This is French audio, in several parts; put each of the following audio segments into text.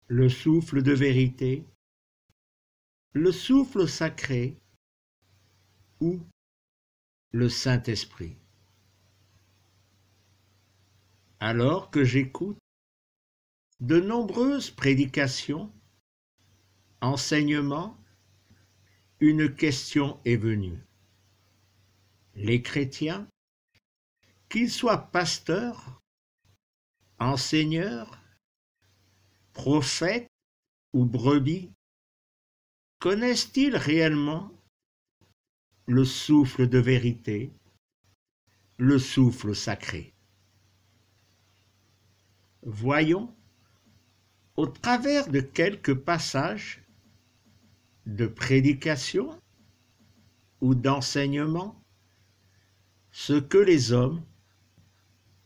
le souffle de vérité, le souffle sacré ou le Saint-Esprit. Alors que j'écoute de nombreuses prédications, enseignements, une question est venue. Les chrétiens, qu'ils soient pasteurs, enseigneurs, prophètes ou brebis, connaissent-ils réellement le souffle de vérité, le souffle sacré? Voyons, au travers de quelques passages de prédication ou d'enseignement, ce que les hommes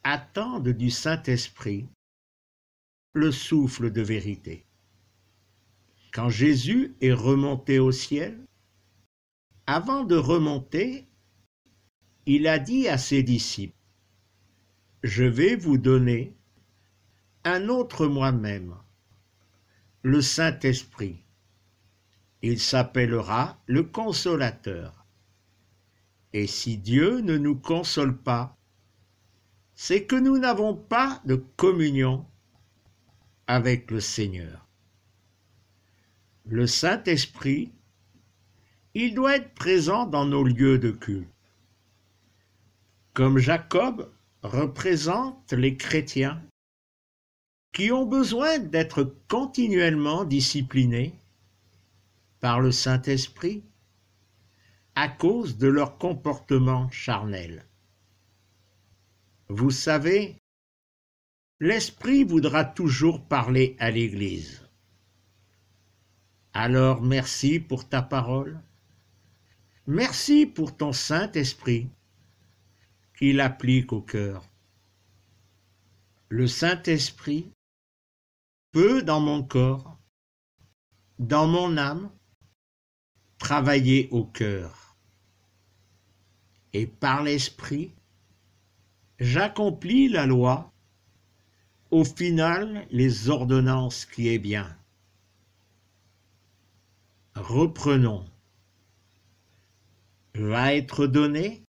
attendent du Saint-Esprit, le souffle de vérité. Quand Jésus est remonté au ciel, avant de remonter, il a dit à ses disciples, « Je vais vous donner un autre moi-même, le Saint-Esprit. Il s'appellera le Consolateur. Et si Dieu ne nous console pas, c'est que nous n'avons pas de communion avec le Seigneur. » Le Saint-Esprit, il doit être présent dans nos lieux de culte. Comme Jacob représente les chrétiens qui ont besoin d'être continuellement disciplinés par le Saint-Esprit à cause de leur comportement charnel. Vous savez, l'Esprit voudra toujours parler à l'Église. Alors merci pour ta parole. Merci pour ton Saint-Esprit qui l'applique au cœur. Le Saint-Esprit peut dans mon corps, dans mon âme, travailler au cœur. Et par l'Esprit, j'accomplis la loi, au final les ordonnances qui est bien. Reprenons. Va être donné,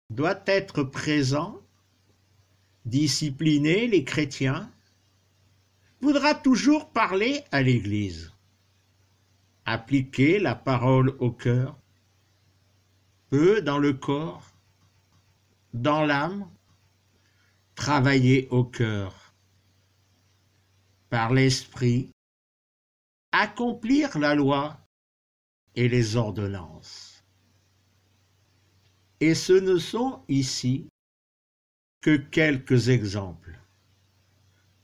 doit être présent, discipliner les chrétiens, voudra toujours parler à l'Église. Appliquer la parole au cœur, peut dans le corps, dans l'âme, travailler au cœur. Par l'Esprit, accomplir la loi et les ordonnances. Et ce ne sont ici que quelques exemples.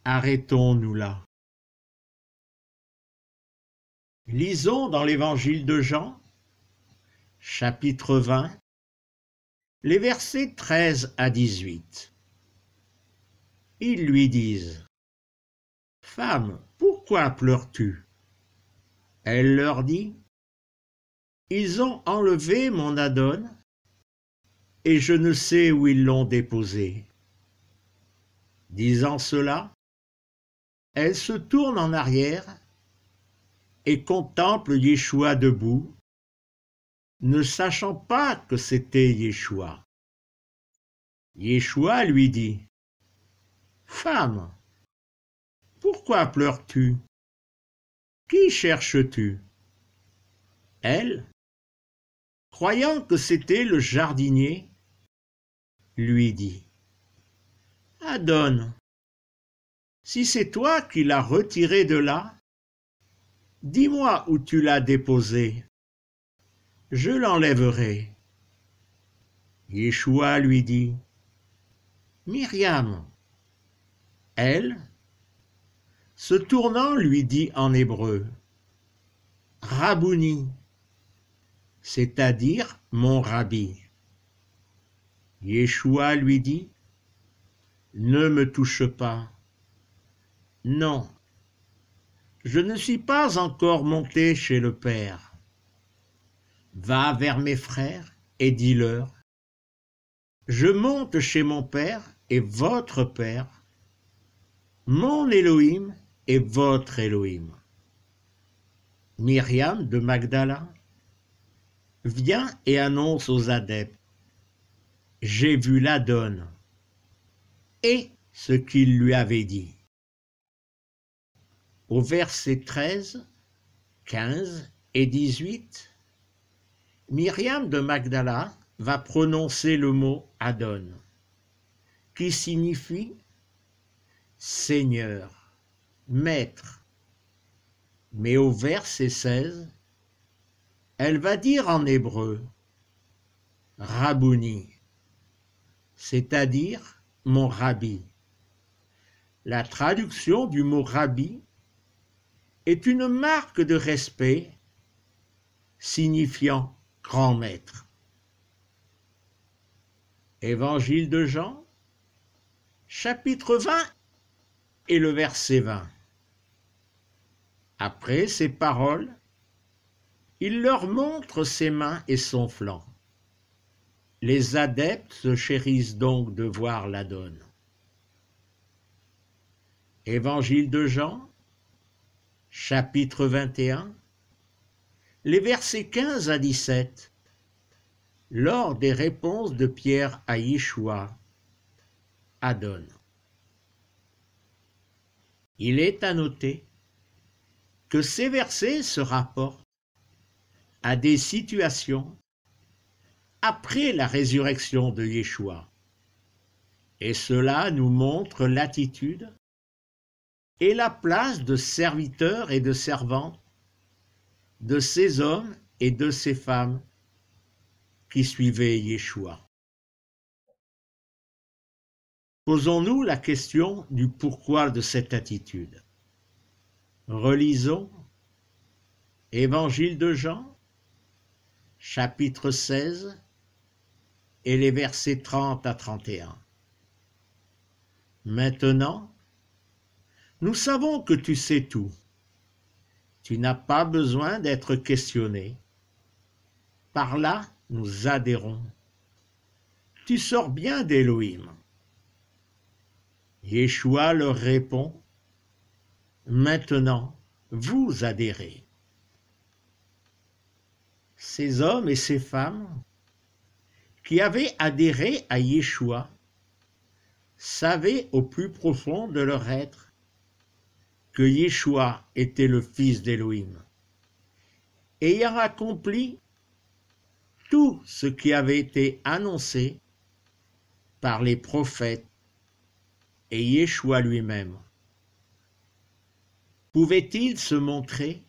Arrêtons-nous là. Lisons dans l'Évangile de Jean, chapitre 20, les versets 13 à 18. Ils lui disent, « Femme, pourquoi pleures-tu » Elle leur dit, « Ils ont enlevé mon Adon, et je ne sais où ils l'ont déposé. » Disant cela, elle se tourne en arrière et contemple Yeshua debout, ne sachant pas que c'était Yeshua. Yeshua lui dit, « Femme, pourquoi pleures-tu? Qui cherches-tu » Elle, croyant que c'était le jardinier, lui dit, « Adon, si c'est toi qui l'as retiré de là, dis-moi où tu l'as déposé. Je l'enlèverai. » Yeshua lui dit, « Myriam. » Elle, se tournant, lui dit en hébreu, « Rabouni, c'est-à-dire mon rabbi. » Yeshua lui dit, « Ne me touche pas. Non, je ne suis pas encore monté chez le Père. Va vers mes frères et dis-leur, je monte chez mon Père et votre Père, mon Elohim est votre Elohim. Myriam de Magdala vient et annonce aux adeptes: j'ai vu l'Adon, et ce qu'il lui avait dit. Au verset 13, 15 et 18, Myriam de Magdala va prononcer le mot Adon, qui signifie Seigneur, Maître. Mais au verset 16, elle va dire en hébreu Rabouni, c'est-à-dire mon rabbi. La traduction du mot rabbi est une marque de respect signifiant grand maître. Évangile de Jean, chapitre 20 et le verset 20. Après ces paroles, il leur montre ses mains et son flanc. Les adeptes se chérissent donc de voir l'Adon. Évangile de Jean, chapitre 21, les versets 15 à 17. Lors des réponses de Pierre à Yeshua, Adon. Il est à noter que ces versets se rapportent à des situations après la résurrection de Yeshua. Et cela nous montre l'attitude et la place de serviteurs et de servantes de ces hommes et de ces femmes qui suivaient Yeshua. Posons-nous la question du pourquoi de cette attitude. Relisons Évangile de Jean, chapitre 16, et les versets 30 à 31. Maintenant, nous savons que tu sais tout. Tu n'as pas besoin d'être questionné. Par là, nous adhérons. Tu sors bien d'Élohim. Yeshua leur répond: maintenant, vous adhérez. Ces hommes et ces femmes qui avaient adhéré à Yeshua savaient au plus profond de leur être que Yeshua était le Fils d'Élohim, ayant accompli tout ce qui avait été annoncé par les prophètes et Yeshua lui-même. Pouvait-il se montrer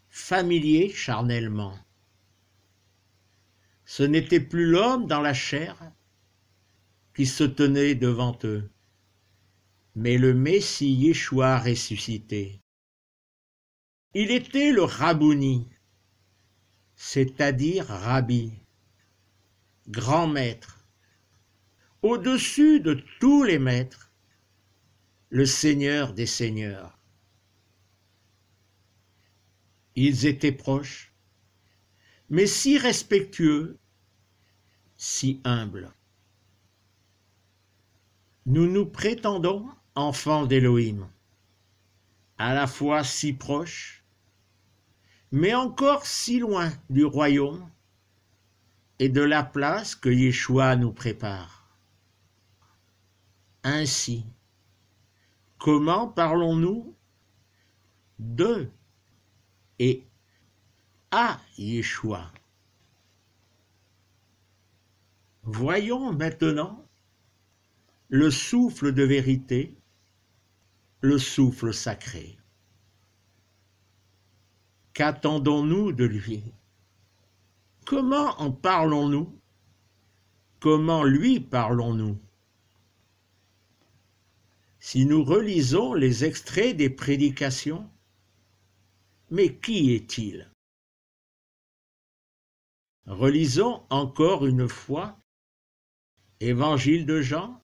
familier charnellement? Ce n'était plus l'homme dans la chair qui se tenait devant eux, mais le Messie Yeshua ressuscité. Il était le Rabouni, c'est-à-dire Rabbi, grand maître, au-dessus de tous les maîtres, le Seigneur des seigneurs. Ils étaient proches, mais si respectueux, si humbles. Nous nous prétendons enfants d'Élohim, à la fois si proches, mais encore si loin du royaume et de la place que Yeshua nous prépare. Ainsi, comment parlons-nous de et à Yeshua? Voyons maintenant le souffle de vérité, le souffle sacré. Qu'attendons-nous de lui? Comment en parlons-nous? Comment lui parlons-nous? Si nous relisons les extraits des prédications, mais qui est-il? Relisons encore une fois Évangile de Jean,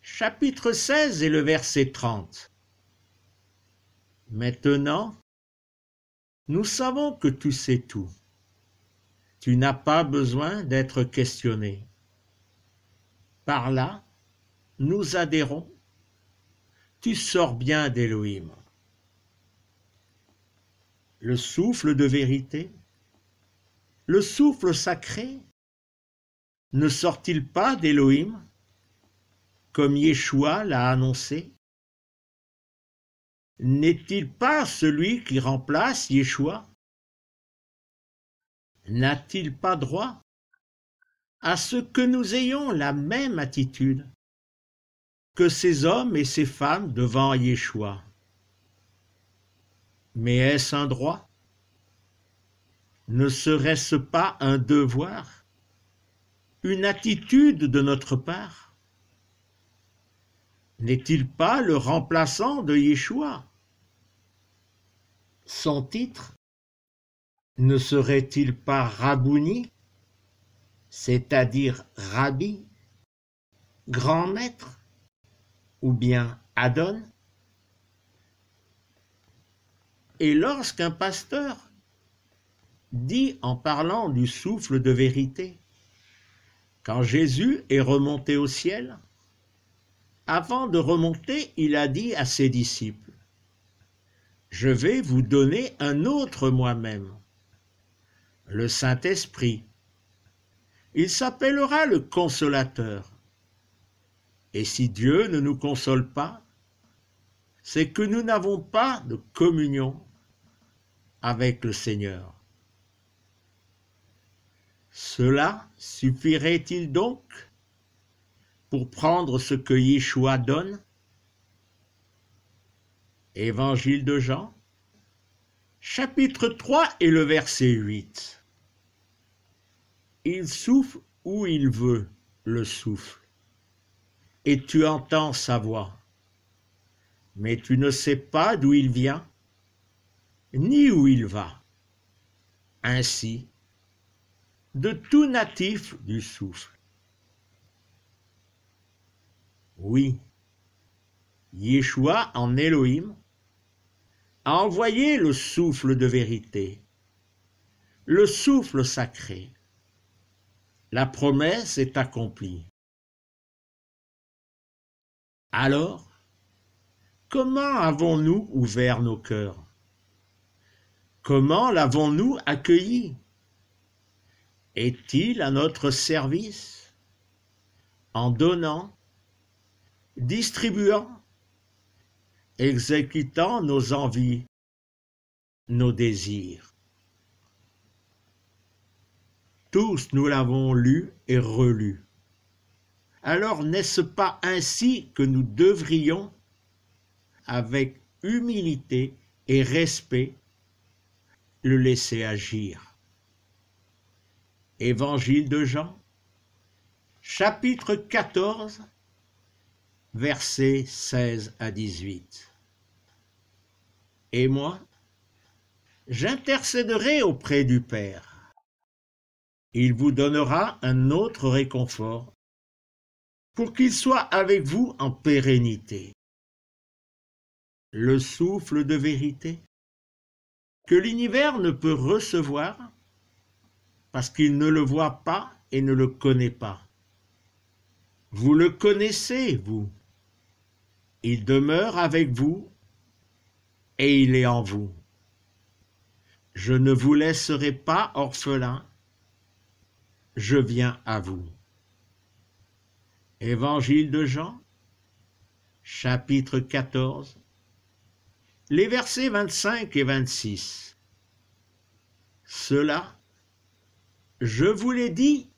chapitre 16 et le verset 30. Maintenant, nous savons que tu sais tout. Tu n'as pas besoin d'être questionné. Par là, nous adhérons. tu sors bien d'Élohim. Le souffle de vérité, le souffle sacré, ne sort-il pas d'Élohim, comme Yeshua l'a annoncé? N'est-il pas celui qui remplace Yeshua? N'a-t-il pas droit à ce que nous ayons la même attitude que ces hommes et ces femmes devant Yeshua? Mais est-ce un droit? Ne serait-ce pas un devoir, une attitude de notre part? N'est-il pas le remplaçant de Yeshua? Son titre ne serait-il pas Rabouni, c'est-à-dire Rabbi, grand maître, ou bien Adon? Et lorsqu'un pasteur dit en parlant du souffle de vérité, quand Jésus est remonté au ciel, avant de remonter, il a dit à ses disciples, « Je vais vous donner un autre moi-même, le Saint-Esprit. Il s'appellera le Consolateur. Et si Dieu ne nous console pas, c'est que nous n'avons pas de communion avec le Seigneur. » Cela suffirait-il donc pour prendre ce que Yeshua donne? Évangile de Jean, chapitre 3 et le verset 8. Il souffle où il veut, le souffle, et tu entends sa voix, mais tu ne sais pas d'où il vient, ni où il va. Ainsi, de tout natif du souffle. Oui, Yeshua en Élohim a envoyé le souffle de vérité, le souffle sacré. La promesse est accomplie. Alors, comment avons-nous ouvert nos cœurs? Comment l'avons-nous accueilli? Est-il à notre service? En donnant, distribuant, exécutant nos envies, nos désirs. Tous nous l'avons lu et relu. Alors n'est-ce pas ainsi que nous devrions, avec humilité et respect, le laisser agir? Évangile de Jean, chapitre 14, versets 16 à 18. Et moi, j'intercéderai auprès du Père. Il vous donnera un autre réconfort pour qu'il soit avec vous en pérennité. Le souffle de vérité que l'univers ne peut recevoir parce qu'il ne le voit pas et ne le connaît pas. Vous le connaissez, vous. Il demeure avec vous et il est en vous. Je ne vous laisserai pas orphelin, je viens à vous. Évangile de Jean, chapitre 14, les versets 25 et 26. Cela, je vous l'ai dit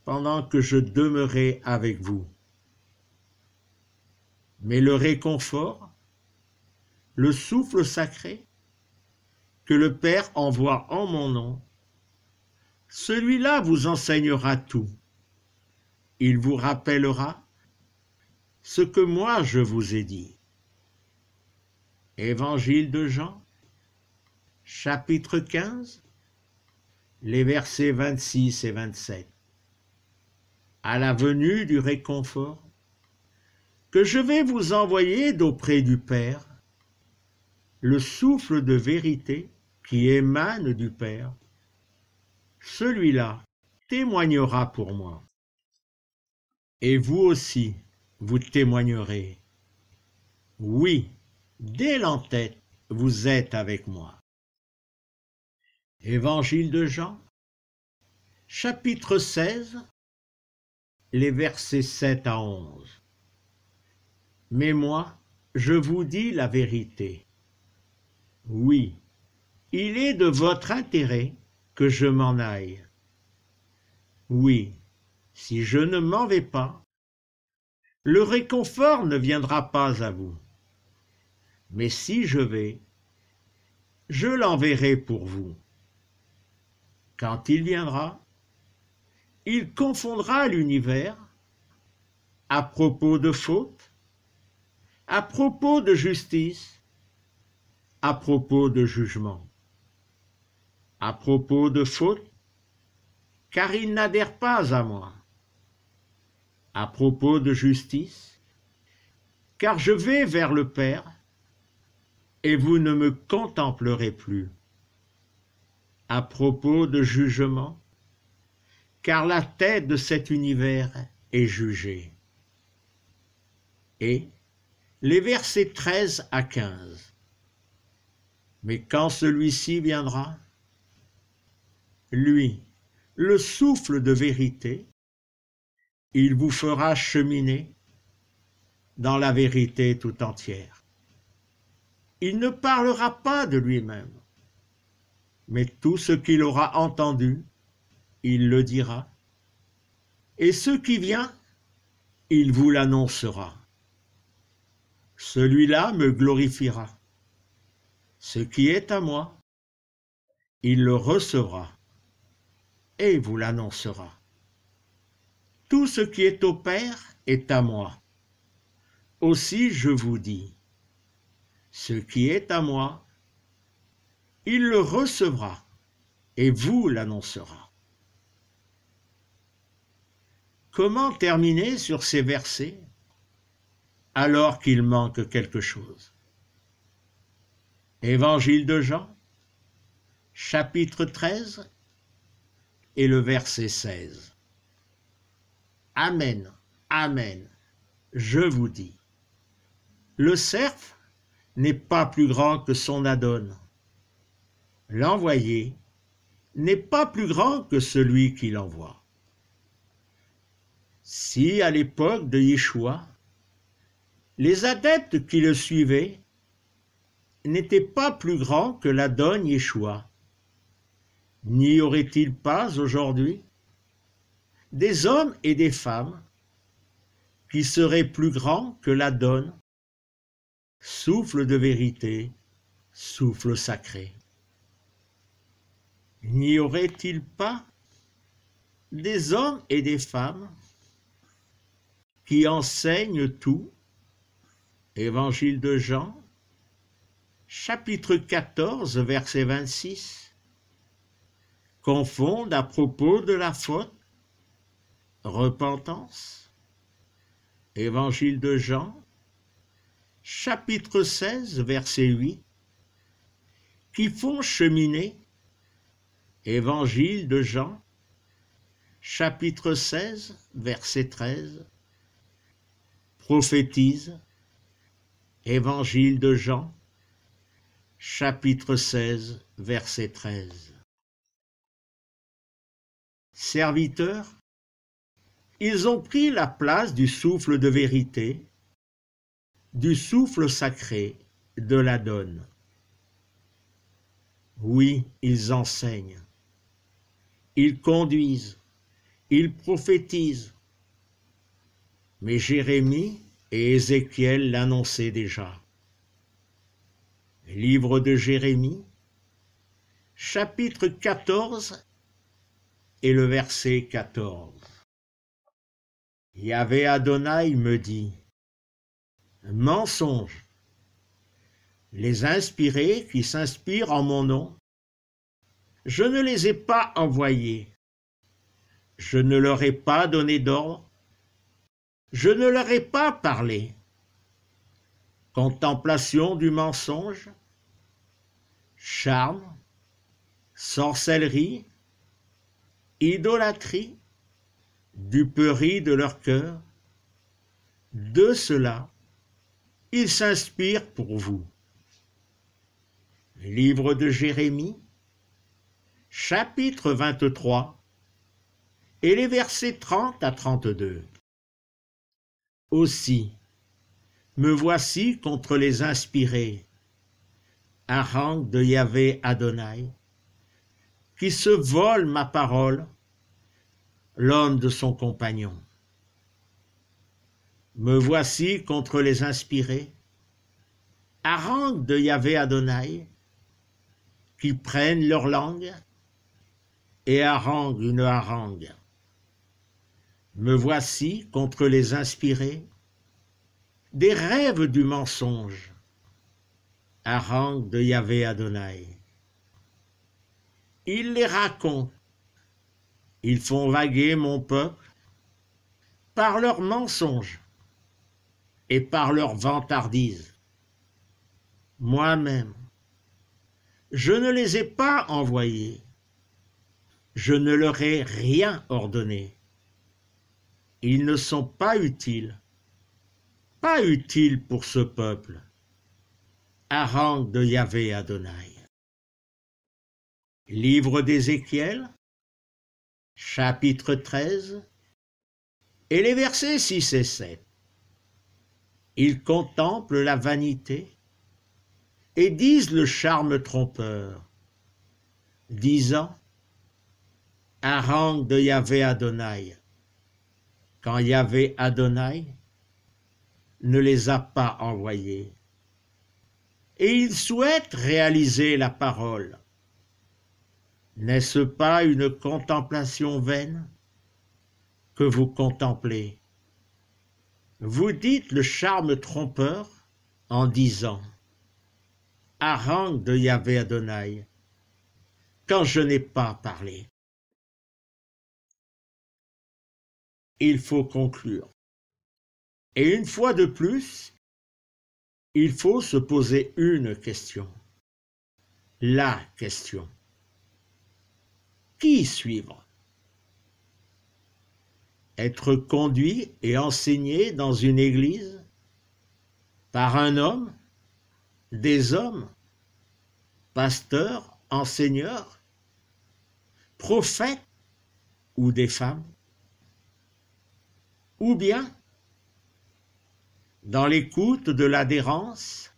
pendant que je demeurais avec vous. Mais le réconfort, le souffle sacré, que le Père envoie en mon nom, celui-là vous enseignera tout. Il vous rappellera ce que moi je vous ai dit. Évangile de Jean, chapitre 15, les versets 26 et 27. À la venue du réconfort, que je vais vous envoyer d'auprès du Père, le souffle de vérité qui émane du Père, celui-là témoignera pour moi. Et vous aussi, vous témoignerez, Oui, dès l'entête, vous êtes avec moi. Évangile de Jean, chapitre 16, les versets 7 à 11. Mais moi, je vous dis la vérité. Oui, il est de votre intérêt que je m'en aille. Oui, si je ne m'en vais pas, le réconfort ne viendra pas à vous. Mais si je vais, je l'enverrai pour vous. Quand il viendra, il confondra l'univers à propos de faute, à propos de justice, à propos de jugement. À propos de faute, car il n'adhère pas à moi. À propos de justice, car je vais vers le Père, et vous ne me contemplerez plus. À propos de jugement, car la tête de cet univers est jugée. Et les versets 13 à 15. Mais quand celui-ci viendra, lui, le souffle de vérité, il vous fera cheminer dans la vérité tout entière. Il ne parlera pas de lui-même, mais tout ce qu'il aura entendu, il le dira. Et ce qui vient, il vous l'annoncera. Celui-là me glorifiera. Ce qui est à moi, il le recevra et vous l'annoncera. Tout ce qui est au Père est à moi. Aussi je vous dis, ce qui est à moi, il le recevra et vous l'annoncera. Comment terminer sur ces versets alors qu'il manque quelque chose? Évangile de Jean, chapitre 13 et le verset 16. Amen, amen, je vous dis, le cerf n'est pas plus grand que son Adon. L'envoyé n'est pas plus grand que celui qui l'envoie. Si à l'époque de Yeshua, les adeptes qui le suivaient n'étaient pas plus grands que l'Adon Yeshua, n'y aurait-il pas aujourd'hui des hommes et des femmes qui seraient plus grands que l'Adon, souffle de vérité, souffle sacré? N'y aurait-il pas des hommes et des femmes qui enseignent tout? Évangile de Jean, chapitre 14, verset 26. Confondent à propos de la faute, repentance. Évangile de Jean, chapitre 16, verset 8. Qui font cheminer. Évangile de Jean, chapitre 16, verset 13. Prophétise. Évangile de Jean, chapitre 16, verset 13. Serviteurs, ils ont pris la place du souffle de vérité, du souffle sacré de l'Adon. Oui, ils enseignent, ils conduisent, ils prophétisent. Mais Jérémie et Ézéchiel l'annonçaient déjà. Livre de Jérémie, chapitre 14 et le verset 14. Yahvé Adonai me dit, mensonge, les inspirés qui s'inspirent en mon nom, je ne les ai pas envoyés, je ne leur ai pas donné d'ordre, je ne leur ai pas parlé. Contemplation du mensonge, charme, sorcellerie, idolâtrie, duperie de leur cœur, de cela, il s'inspire pour vous. Livre de Jérémie, chapitre 23, et les versets 30 à 32. Aussi, me voici contre les inspirés, harangue de Yahvé Adonai, qui se vole ma parole, l'homme de son compagnon. Me voici contre les inspirés, harangue de Yahvé Adonai, qui prennent leur langue et haranguent une harangue. Me voici contre les inspirés, des rêves du mensonge, harangue de Yahvé Adonai. Ils les racontent, ils font vaguer mon peuple par leurs mensonges et par leur vantardise. Moi-même, je ne les ai pas envoyés, je ne leur ai rien ordonné. Ils ne sont pas utiles pour ce peuple. Harangue de Yahvé Adonai. Livre d'Ézéchiel, chapitre 13, et les versets 6 et 7. Ils contemplent la vanité et disent le charme trompeur, disant, harangue de Yahvé Adonai, quand Yahvé Adonai ne les a pas envoyés. Et ils souhaitent réaliser la parole. N'est-ce pas une contemplation vaine que vous contemplez? Vous dites le charme trompeur en disant « harangue de Yahvé Adonai » quand je n'ai pas parlé. Il faut conclure. Et une fois de plus, il faut se poser une question. La question. Qui suivre? Être conduit et enseigné dans une église par un homme, des hommes, pasteurs, enseigneurs, prophètes ou des femmes? Ou bien dans l'écoute de l'adhérence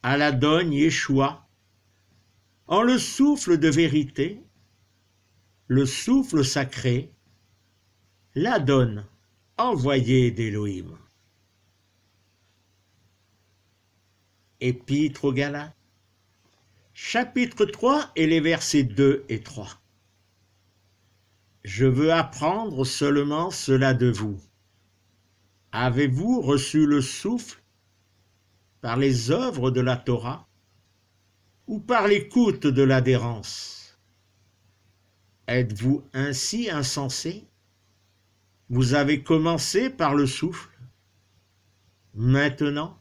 à la donne Yeshua, en le souffle de vérité, le souffle sacré, la donne envoyée d'Élohim. Épître aux Galates, chapitre 3 et les versets 2 et 3. Je veux apprendre seulement cela de vous. Avez-vous reçu le souffle par les œuvres de la Torah ou par l'écoute de l'adhérence? Êtes-vous ainsi insensés? Vous avez commencé par le souffle. Maintenant,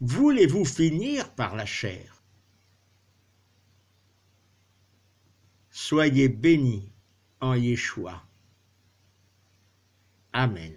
voulez-vous finir par la chair? Soyez bénis en Yeshua. Amen.